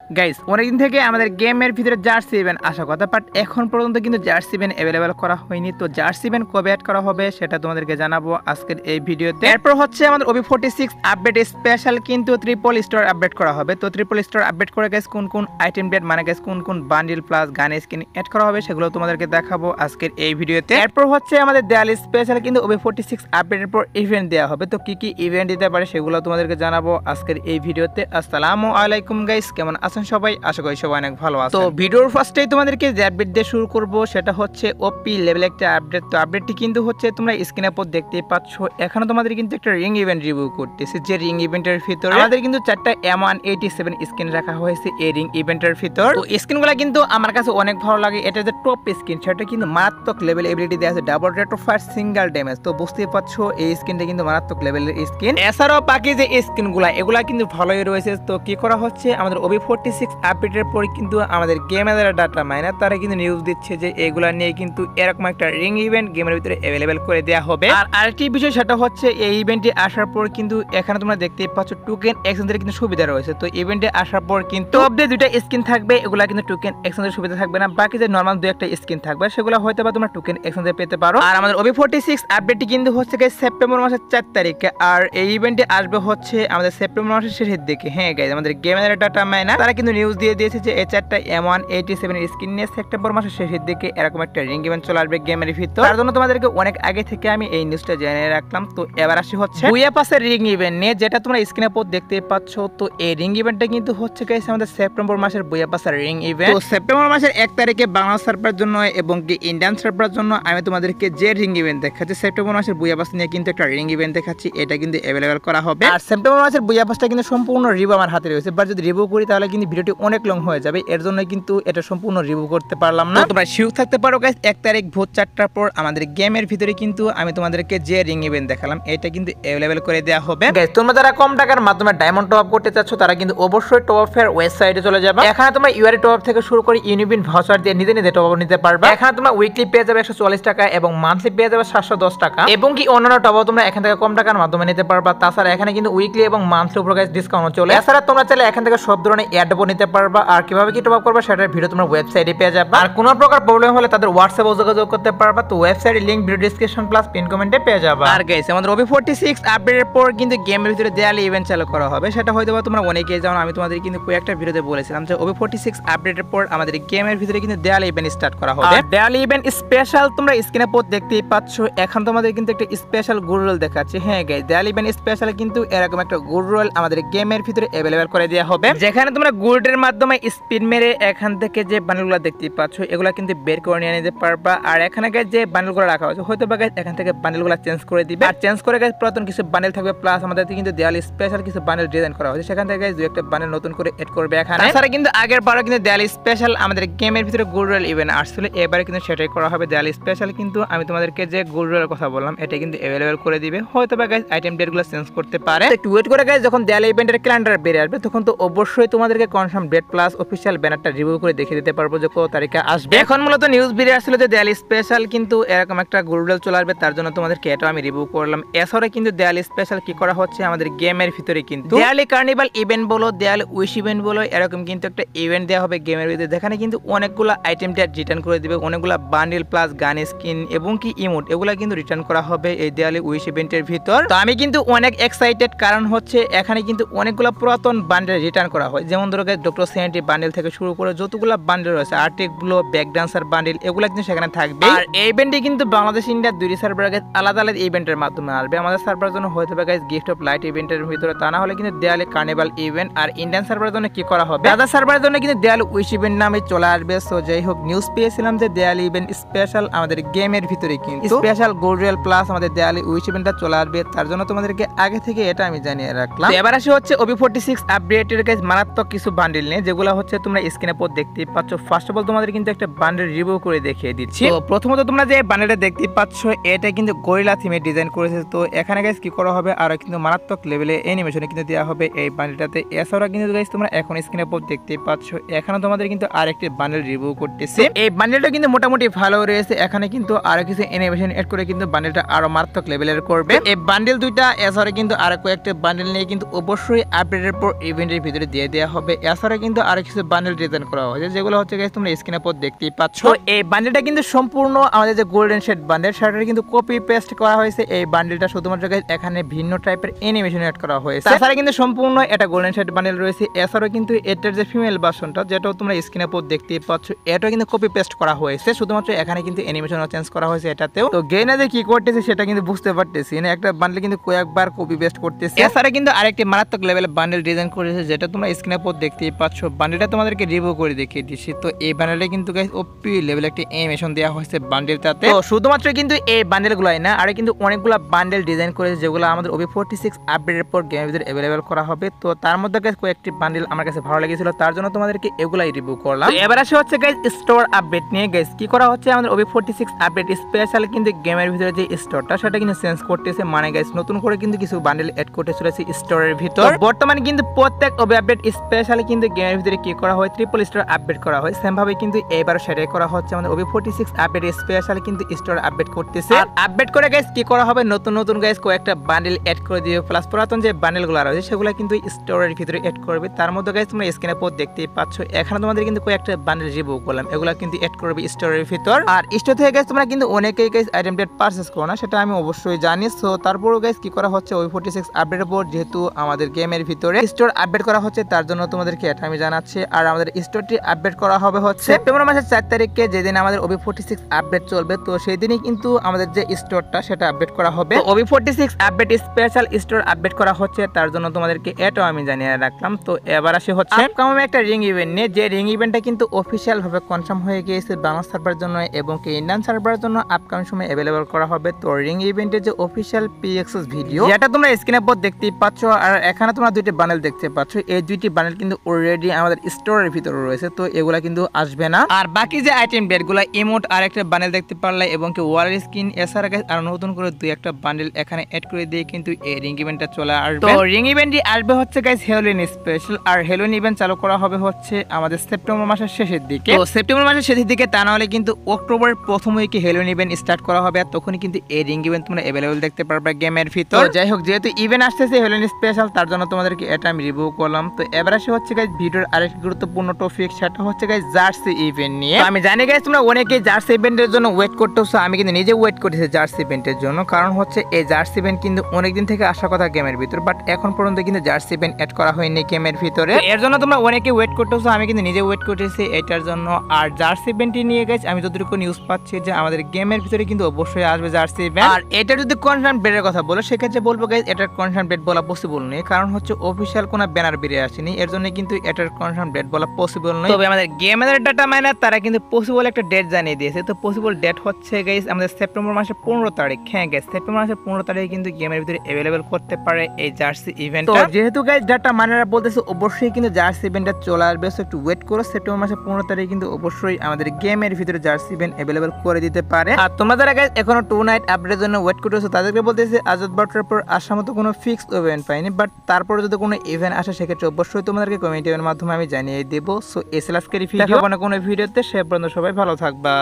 Guys অনেকদিন থেকে আমাদের গেমের ভিতরে জার্সি ইভেন্ট আসা কথা, বাট এখন পর্যন্ত কিন্তু জার্সি ইভেন্ট অ্যাভেলেবেল করা হয়নি। তো জার্সি ইভেন্ট কবে অ্যাড করা হবে সেটা তোমাদেরকে জানাবো আজকের এই ভিডিওতে। এরপর হচ্ছে আমাদের OB46 আপডেট স্পেশাল কিন্তু ট্রিপল স্টোর আপডেট করা হবে। তো ট্রিপল স্টোর আপডেট করে গাইস কোন কোন আইটেম ডেট মানে গাইস কোন কোন bundle plus gun skin add করা হবে সেগুলো তোমাদেরকে দেখাবো আজকের এই ভিডিওতে। এরপর হচ্ছে আমাদের দেয়ালি স্পেশাল কিন্তু OB46 আপডেটের পর ইভেন্ট দেওয়া হবে। তো কি কি ইভেন্ট দিতে পারে সেগুলো তোমাদেরকে জানাবো আজকের এই ভিডিওতে। আসসালামু আলাইকুম গাইস, কেমন আছেন সবাই? আশা করি সবাই অনেক ভালো আছে। তো ভিডিওর ফার্স্টেই তোমাদেরকে যে আপডেট দিয়ে শুরু করব সেটা হচ্ছে ওপি লেভেল একটা আপডেট। তো আপডেটটি কিন্তু হচ্ছে তোমরা স্ক্রিনের উপর দেখতেই পাচ্ছ। এখানে তোমাদের কিন্তু একটা রিং ইভেন্ট রিভিউ করতেছে, যে রিং ইভেন্টের ভিতরে আমাদের কিন্তু 4টা M187 স্কিন রাখা হয়েছে এই রিং ইভেন্টের ভিতর। তো স্কিনগুলো কিন্তু আমার কাছে অনেক ভালো লাগে। এটা যে টপ স্কিন সেটা কিন্তু মারাত্মক লেভেল এবিলিটি দেওয়া আছে, double rate of fire, single damage. তো বুঝতেই পারছো এই স্কিনটা কিন্তু মারাত্মক লেভেলের স্কিন। এছাড়াও বাকি যে স্কিনগুলো এগুলা কিন্তু ভালোই রয়েছে। তো কি করা হচ্ছে আমাদের OB46 আপডেটের পরে কিন্তু আমাদের গেমের ডাটা মাইনার তারা কিন্তু নিউজ দিচ্ছে যে এগুলা নিয়ে কিন্তু এরকম একটা রিং ইভেন্ট গেমের ভিতরে অ্যাভেলেবেল করে দেওয়া হবে। আর আরেকটি বিষয় সেটা হচ্ছে এই ইভেন্টে আসার পর কিন্তু এখানে তোমরা দেখতেই পাচ্ছ টোকেন এক্সচেঞ্জের কিন্তু সুবিধা রয়েছে। তো ইভেন্টে আসার পর কিন্তু টপ দুইটা স্কিন থাকবে, এগুলা কিন্তু টোকেন এক্সচেঞ্জের সুবিধা থাকবে না। বাকি যে নরমাল দুই একটা স্কিন থাকবে সেগুলো হয়তো বা তোমরা টোকেন এক্সচেঞ্জে পেতে পারো। আর আমাদের OB46 আপডেটটি কিন্তু হচ্ছে সেপ্টেম্বর মাসের 4 তারিখে, আর এই ইভেন্টে আসবে হচ্ছে আমাদের সেপ্টেম্বর মাসের শেষের দিকে। হ্যাঁ গাইস, আমাদের গেমের ডাটা মাইনার তারা কিন্তু নিউজ দিয়ে দিয়েছে যে এই 4টা M187 স্কিন নিয়ে সেপ্টেম্বর মাসের শেষের দিকে এরকম একটা রিং ইভেন্ট চলে আসবে গেমের ভিতর। তার জন্য তোমাদেরকে অনেক আগে থেকে আমি এই নিউজটা জানিয়ে রাখলাম। তো এবার আসি হচ্ছে বুয়া পাসের রিং ইভেন্ট নিয়ে, যেটা তোমরা স্ক্রিনের উপর দেখতে পাচ্ছ। তো এই রিং ইভেন্টটা কিন্তু হচ্ছে গাইস আমাদের সেপ্টেম্বর মাসের বুয়া পাসের রিং ইভেন্ট। তো সেপ্টেম্বর মাসের 1 তারিখে বাংলা সার্ভারের জন্য এবং কি ইন্ডিয়ান সার্ভারের জন্য আমি তোমাদেরকে যে রিং ইভেন্ট দেখাচ্ছি সেপ্টেম্বর মাসের বুয়া পাস নিয়ে কিন্তু একটা রিং ইভেন্ট দেখাচ্ছি, এটা কিন্তু অ্যাভেলেবেল করা হবে। আর সেপ্টেম্বর মাসের বুয়া পাসটা কিন্তু সম্পূর্ণ রিভিউ আমার হাতে রয়েছে, বাট যদি রিভিউ করি তাহলে কিন্তু ভিডিওটি অনেক লং হয়ে যাবে, এর জন্য কিন্তু এটা সম্পূর্ণ রিভিউ করতে পারলাম না। তোমরা শিওর থাকতে পারো গাইস 1 তারিখ ভোর 4টার পর আমাদের গেমের ভিতরে কিন্তু আমি তোমাদেরকে যে রিং ইভেন্ট দেখালাম এটা কিন্তু অ্যাভেলেবেল করে দেওয়া হবে। গাইস তোমরা যারা কম টাকার মাধ্যমে ডায়মন্ড টপ আপ করতে চাচ্ছ তারা কিন্তু অবশ্যই টপ আপ এর ওয়েবসাইটে চলে যাবে। এখানে তোমরা ইউআরই টপ আপ থেকে শুরু করে ইউনিবিন ভাউচার দিয়ে নিজে নিজে টপ আপ নিতে পারবে। এখানে তোমরা উইকলি পেয়ে যাবে 140 টাকা এবং মান্থলি পেয়ে যাবে 710 টাকা, এবং কি অন্যান্য টপ আপ তোমরা এখান থেকে কম টাকার মাধ্যমে নিতে পারবা। তাছাড়া এখানে কিন্তু উইকলি এবং মান্থলি উপর গাইস ডিসকাউন্ট চলে। এছাড়া তোমরা চাইলে এখান থেকে সব ধরনের অ্যাডও নিতে পারবা। আর কিভাবে কি টপ আপ করবে সেটার ভিডিও তোমরা ওয়েবসাইটে পেয়ে যাবে। আর কোনো প্রকার প্রবলেম হলে তাদের হোয়াটসঅ্যাপে যোগাযোগ করতে পারবা। তো ওয়েবসাইটের link video description plus pin কমেন্টে পেয়ে যাবে। আর গাইস আমাদের OB46 আপডেটের পর কিন্তু গেমের ভিতরে দেয়ালি ইভেন্ট চালু করা হবে, সেটা হয়তো তোমরা অনেকেই জানো। আমি তোমাদের কিন্তু কয়েকটা ভিডিওতে বলেছিলাম যে OB46 আপডেটের পর আমাদের গেমের ভিতরে কিন্তু দেয়ালি ইভেন্ট স্টার্ট করা হবে। দেয়ালি ইভেন্ট স্পেশাল তোমরা স্ক্রিনে পর দেখতেই পাচ্ছ। এখন তোমাদের কিন্তু একটা স্পেশাল গুড রোল দেখাচ্ছে। হ্যাঁ গাইস, দেয়ালি ইভেন্ট স্পেশাল কিন্তু এরকম একটা গুড রোল আমাদের গেমের ভিতরে অ্যাভেলেবেল করে দেওয়া হবে, যেখানে তোমরা গুডের মাধ্যমে স্পিড মেরে এখান থেকে যে বান্ডেলগুলো দেখতেই পাচ্ছ এগুলো কিন্তু বের করে নিয়ে নিতে পারবা। আর এখানে গাইস যে বান্ডেলগুলো রাখা হয়েছে হয়তো বা গাইস এখান থেকে বান্ডেলগুলো চেঞ্জ করে দিবে, আর চেঞ্জ করে গাইস পুরাতন কিছু বান্ডেল থাকবে। প্লাস আমাদের কিন্তু দেয়ালি স্পেশাল কিছু বান্ডেল ডিজাইন করা হয়েছে, সেখান থেকে গাইস দুই একটা বান্ডেল নতুন করে এড করবে এখানে। তাছাড়া কিন্তু আগের বারও কিন্তু দেয়ালি স্পেশাল আমাদের গেমের ভিতরে গোল্ড রয়েল ইভেন্ট আসছিল, এবারে কিন্তু সেটাই করা হবে। দেয়ালি স্পেশাল কিন্তু আমি তোমাদেরকে যে গোল্ড রয়েলের কথা বললাম এটা কিন্তু অ্যাভেলেবেল করে দিবে। হয়তো বা গাইস আইটেম ডেটগুলো চেঞ্জ করতে পারে। একটু ওয়েট করে গাইস যখন দেয়ালি ইভেন্টের ক্যালেন্ডার বের আসবে তখন তো অবশ্যই তোমাদেরকে কনফার্ম ডেট প্লাস অফিশিয়াল ব্যানারটা রিভিউ করে দেখিয়ে দিতে পারবো যে কত তারিখে আসবে। এখন মূলত নিউজ বেরিয়ে আসছিল যে দেয়ালি স্পেশাল কিন্তু এরকম একটা গোল্ড রয়েল চলে আসবে, তার জন্য তোমাদেরকে এটাও আমি রিভিউ করলাম। এছাড়া কিন্তু দেয়ালি স্পেশাল কি করা হচ্ছে আমাদের গেমের ভিতরে কিন্তু দেয়ালি কার্নিভাল ইভেন্ট বলো, দেয়ালি উইশ ইভেন্ট বলো, এরকম কিন্তু একটা ইভেন্ট দেওয়া হবে গেমের ভিতরে, যেখানে কিন্তু অনেকগুলো আইটেম ডেট রিটার্ন করে দিবে, অনেকগুলো বান্ডেল প্লাস গান স্কিন এবং কি ইমোট এগুলা কিন্তু রিটার্ন করা হবে এই দেয়ালি উইশ ইভেন্টের ভিতর। তো আমি কিন্তু অনেক এক্সাইটেড, কারণ হচ্ছে এখানে কিন্তু অনেকগুলো পুরাতন বান্ডেল রিটার্ন করা হয়। যেমন ধরো ডক্টর সেন্টি বান্ডেল থেকে শুরু করে যতগুলো বান্ডেল রয়েছে, arctic blow, back dancer bundle এগুলো কিন্তু সেখানে থাকবে। আর এই ইভেন্টে কিন্তু বাংলাদেশ ইন্ডিয়া দুই সার্ভার গাইস আলাদা আলাদা ইভেন্টের মাধ্যমে আসবে। আমাদের সার্ভারের জন্য হয়তো হবে গাইস গিফট অফ লাইট ইভেন্টের ভিতরে, তা না হলে কিন্তু দেয়ালি কার্নিভাল ইভেন্ট। আর ইন্ডিয়ান সার্ভারের জন্য কি করা হবে আদার সার্ভারের জন্য কিন্তু দেয়ালি উইশ ইভেন্ট নামে চলে আসবে। সো যাই হোক, নিউজ পেয়েছিলাম যে দেয়ালি ইভেন্ট স্পেশাল আমাদের গেমের ভিতরে কিন্তু স্পেশাল গোল্ড রয়েল প্লাস আমাদের দেয়ালি উইশ ইভেন্টটা চলে আসবে, তার জন্য তোমাদেরকে আগে থেকে এটা আমি জানিয়ে রাখলাম। এবার আসি হচ্ছে OB46 আপডেটের গাইস মারাত্মক কিছু বান্ডেল নিয়ে, যেগুলো হচ্ছে তোমরা স্ক্রিনে পর দেখতেই পাচ্ছ। ফার্স্ট অফ অল তোমাদের কিন্তু একটা বান্ডেল রিভিউ করে দেখিয়ে দিচ্ছি। তো প্রথমত তোমরা যে বান্ডেলটা দেখতেই পাচ্ছ এটা কিন্তু গরিলা থিমে ডিজাইন করেছে। তো এখানে গাইস কি করা হবে আর কিন্তু মারাত্মক লেভেলে অ্যানিমেশনে কিন্তু দেওয়া হবে এই বান্ডেলটাতে। এছাড়াও কিন্তু গাইস তোমরা এখন স্ক্রিনে পর দেখতেই পাচ্ছ এখানে তোমাদের কিন্তু আরেকটি বান্ডেল রিভিউ করতেছে। এই বান্ডেলটা কিন্তু মোটামুটি ভালো রয়েছে, এখানে কিন্তু আরো কিছু অ্যানিমেশন এড করে কিন্তু বান্ডেলটা আরো মারাত্মক লেভেলের করবে। এই বান্ডেল দুইটা এছাড়া কিন্তু আরো কয়েকটা বান্ডেল নিয়ে কিন্তু অবশ্যই আপডেটের পর ইভেন্টের ভিতরে দিয়ে দেওয়া হবে হবে। এছাড়া কিন্তু আরো কিছু বান্ডেল ডিজাইন করা হয়েছে, যেগুলো হচ্ছে গাইস তোমরা স্ক্রিনে পর দেখতেই পাচ্ছ। এই বান্ডেলটা কিন্তু সম্পূর্ণ আমাদের যে গোল্ডেন শেড বান্ডেল সেটা কিন্তু কপি পেস্ট করা হয়েছে। এই বান্ডেলটা শুধুমাত্র গাইস এখানে ভিন্ন টাইপের অ্যানিমেশন এড করা হয়েছে। তাছাড়া কিন্তু সম্পূর্ণ এটা গোল্ডেন শেড বান্ডেল রয়েছে। এছাড়াও কিন্তু এটার যে ফিমেল ভার্সনটা, যেটাও তোমরা স্ক্রিনে পর দেখতেই পাচ্ছ, এটাও কিন্তু কপি পেস্ট করা হয়েছে। শুধুমাত্র এখানে কিন্তু অ্যানিমেশন চেঞ্জ করা হয়েছে এটাতেও। তো গেইনা যে কি করতেছে সেটা কিন্তু বুঝতে পারতেছি না, একটা বান্ডেল কিন্তু কয়েকবার কপি পেস্ট করতেছে। এছাড়া কিন্তু আরেকটি মারাত্মক লেভেলের বান্ডেল ডিজাইন করেছে, যেটা তোমরা স্ক্রিনে পর দেখতেই পাচ্ছ। বান্ডেলটা তোমাদেরকে রিভিউ করে দেখিয়ে দিচ্ছি। তো এই বান্ডেলে কিন্তু গাইস ওপি লেভেল একটি অ্যানিমেশন দেওয়া হয়েছে বান্ডেলটাতে। তো শুধুমাত্র কিন্তু এই বান্ডেলগুলোই না, আর কিন্তু অনেকগুলো বান্ডেল ডিজাইন করেছে, যেগুলো আমাদের OB46 আপডেটের পর গেমের ভিতরে অ্যাভেলেবল করা হবে। তো তার মধ্যে গাইস কয়েকটি বান্ডেল আমার কাছে ভালো লেগেছিল, তার জন্য তোমাদেরকে এগুলাই রিভিউ করলাম। এবার আসে হচ্ছে গাইস স্টোর আপডেট নিয়ে। গাইস কি করা হচ্ছে, আমাদের OB46 আপডেট স্পেশাল কিন্তু গেমের ভিতরে যে স্টোরটা সেটা কিন্তু চেঞ্জ করতেছে। মানে গাইস নতুন করে কিন্তু কিছু বান্ডেল এড করতে চলেছে স্টোরের ভিতর। বর্তমানে কিন্তু প্রত্যেক OB আপডেট স্পেশাল কিন্তু গেমের ভিতরে কি করা হয়, ট্রিপল স্টোর আপডেট করা হয়। সেম ভাবে কিন্তু এবারও সেটাই করা হচ্ছে। আমাদের OB46 আপডেট স্পেশাল কিন্তু স্টোর আপডেট করতেছে। আর আপডেট করে গাইস কি করা হবে, নতুন নতুন গাইস কয়েকটা বান্ডেল এড করে দিবে, প্লাস পুরাতন যে বান্ডেলগুলো রয়েছে সেগুলো কিন্তু স্টোরের ভিতরে এড করবে। তার মধ্যে গাইস তোমরা স্ক্রিনে পর দেখতেই পাচ্ছ, এখানে তোমাদের কিন্তু কয়েকটা বান্ডেল রিভিউ করলাম, এগুলো কিন্তু এড করবে স্টোরের ভিতর। আর স্টোর থেকে গাইস তোমরা কিন্তু অনেকেই গাইস আইটেম ডেট পারচেজ করো না, সেটা আমি অবশ্যই জানি। সো তারপরও গাইস কি করা হচ্ছে, OB46 আপডেটের পর যেহেতু আমাদের গেমের ভিতরে স্টোর আপডেট করা হচ্ছে, তার জন্য তোমাদেরকে এটা আমি জানাচ্ছি। আর আমাদের স্টোরটি আপডেট করা হবে হচ্ছে সেপ্টেম্বর মাসের 4 তারিখে, যেদিন আমাদের OB46 আপডেট চলবে। তো সেই দিনই কিন্তু আমাদের যে স্টোরটা সেটা আপডেট করা হবে। OB46 update special store update করা হচ্ছে, তার জন্য তোমাদেরকে এটাও আমি জানিয়ে রাখলাম। তো এবার আসে হচ্ছে আপকামিং একটা রিং ইভেন্ট নিয়ে, যে রিং ইভেন্টটা কিন্তু অফিসিয়াল ভাবে কনফার্ম হয়ে গিয়েছে বাংলা সার্ভারের জন্য এবং ইন্ডিয়ান সার্ভারের জন্য আপকামিং সময় অ্যাভেলেবল করা হবে। তো রিং ইভেন্টের যে অফিসিয়াল PXS ভিডিও, যেটা তোমরা স্ক্রিনে পর দেখতেই পাচ্ছ, আর এখানে তোমরা দুইটি বান্ডেল দেখতে পাচ্ছ। এই দুইটি বান্ডেল কিন্তু অলরেডি আমাদের স্টোরের ভিতরে রয়েছে, তো এগুলা কিন্তু আসবে না। আর বাকি যে আইটেম ডেটগুলো ইমোট আর একটা বান্ডেল দেখতে পারলে এবং কি ওয়াল স্কিন, এছাড়া আর নতুন করে দুই একটা বান্ডেল এখানে এড করে দিয়ে কিন্তু এই রিং ইভেন্টটা চলে আসবে। তো রিং ইভেন্টই আসবে হচ্ছে গাইস হ্যালোউইন স্পেশাল। আর হ্যালোউইন ইভেন্ট চালু করা হবে হচ্ছে আমাদের সেপ্টেম্বর মাসের শেষের দিকে। তো সেপ্টেম্বর মাসের শেষের দিকে, তা না হলে কিন্তু অক্টোবরের প্রথম উইকে হ্যালোউইন ইভেন্ট স্টার্ট করা হবে। আর তখনই কিন্তু এই রিং ইভেন্ট তোমরা অ্যাভেলেবল দেখতে পারবে গেমের ভিতর। যাই হোক, যেহেতু ইভেন্ট আসতেছে হ্যালোউইন স্পেশাল, তার জন্য তোমাদেরকে এটা আমি রিভিউ করলাম। তো এবার আসে হচ্ছে গাইস ভিডিওর আরেকটি গুরুত্বপূর্ণ টপিক, সেটা হচ্ছে গাইস জার্সি ইভেন্ট নিয়ে। আমি জানি গাইস তোমরা অনেকেই জার্সি ইভেন্টের জন্য ওয়েট করতেছো, আমি কিন্তু নিজে ওয়েট করতেছি জার্সি ইভেন্টের জন্য। কারণ হচ্ছে এই জার্সি ইভেন্ট কিন্তু অনেকদিন থেকে আসার কথা গেমের ভিতর, বাট এখন পর্যন্ত কিন্তু জার্সি ইভেন্ট এড করা হয়নি গেমের ভিতরে। এর জন্য তোমরা অনেকে ওয়েট করতেছো, আমি কিন্তু নিজে ওয়েট করতেছি এটার জন্য। আর জার্সি ইভেন্টটি নিয়ে গাইস আমি যতটুকু নিউজ পাচ্ছি যে আমাদের গেমের ভিতরে কিন্তু অবশ্যই আসবে জার্সি ইভেন্ট। আর এটা যদি কনফার্ম ডেটের কথা বলো, সেক্ষেত্রে বলবো গাইস এটার কনফার্ম ডেট বলা পসিবল নেই, কারণ হচ্ছে অফিসিয়াল কোনো ব্যানার বেরিয়ে আসেনি, এর জন্য কিন্তু এটার কনফার্ম ডেট বলা পসিবল নয়। তবে আমাদের গেমের ডাটা মাইনার তারা কিন্তু পসিবল একটা ডেট জানিয়ে দিয়েছে। তো পসিবল ডেট হচ্ছে গাইস আমাদের সেপ্টেম্বর মাসের 15 তারিখ। হ্যাঁ গাইস, সেপ্টেম্বর মাসের 15 তারিখে কিন্তু গেমের ভিতরে অ্যাভেলেবল করতে পারে এই জার্সি ইভেন্ট। তো যেহেতু গাইস ডাটা মাইনাররা বলতেছে অবশ্যই কিন্তু জার্সি ইভেন্টটা চলে আসবে, সো একটু ওয়েট করো। সেপ্টেম্বর মাসের 15 তারিখে কিন্তু অবশ্যই আমাদের গেমের ভিতরে জার্সি ইভেন্ট অ্যাভেলেবল করে দিতে পারে। আর তোমরা যারা গাইস এখনো 2 নাইট আপডেটের জন্য ওয়েট করতেছো, তাদেরকে বলতেছে আজাদ বার্টার পর আসার মতো কোনো ফিক্স ইভেন্ট পাইনি, বাট তারপরে যদি কোনো ইভেন্ট আসে সেক্ষেত্রে অবশ্যই তোমাদেরকে কমেন্টের মাধ্যমে আমি জানিয়ে দেবো। সো এসএলএসকে রিভিউ দেখাবো না কোনো ভিডিওতে। সে পর্যন্ত সবাই ভালো থাকবা।